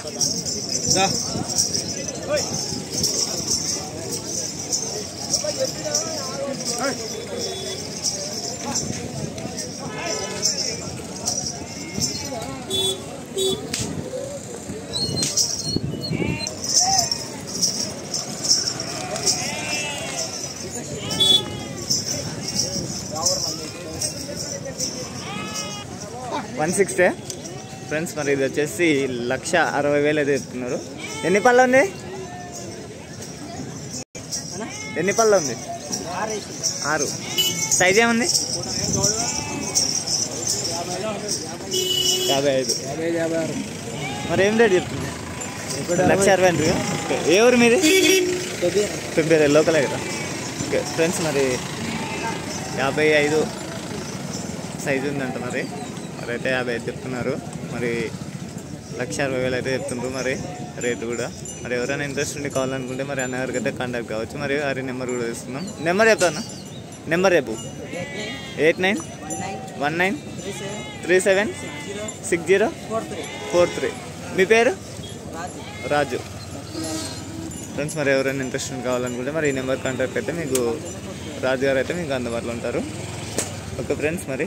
$160 friends. మరి ఇది వచ్చేసి 1,60,000 అయితే చెప్తున్నారు. ఎన్ని పళ్ళ ఉంది? ఎన్ని పళ్ళ ఉంది? 6. సైజ్ ఏముంది? 55. మరి ఏం రేట్ చెప్తుంది? 1,60,000. ఏ ఊరు మీది? ఫిబ్రవరి లోకలే కదా. ఓకే ఫ్రెండ్స్, మరి 55 సైజు ఉందంట. మరి అయితే 55 చెప్తున్నారు. మరి 1,60,000 అయితే చెప్తున్నారు. మరి రేటు కూడా మరి ఎవరైనా ఇంట్రెస్ట్ ఉండి కావాలనుకుంటే మరి అన్నగారికి అయితే కాంటాక్ట్ కావచ్చు. మరి వారి నెంబర్ కూడా తీసుకుందాం. నెంబర్ చెప్తాను. నెంబర్ చెప్పు. 8919376043. మీ పేరు? రాజు. ఫ్రెండ్స్, మరి ఎవరైనా ఇంట్రెస్ట్ కావాలనుకుంటే మరి ఈ నెంబర్ కాంటాక్ట్ అయితే మీకు రాజు గారు అయితే మీకు అందుబాటులో ఉంటారు. ఓకే ఫ్రెండ్స్, మరి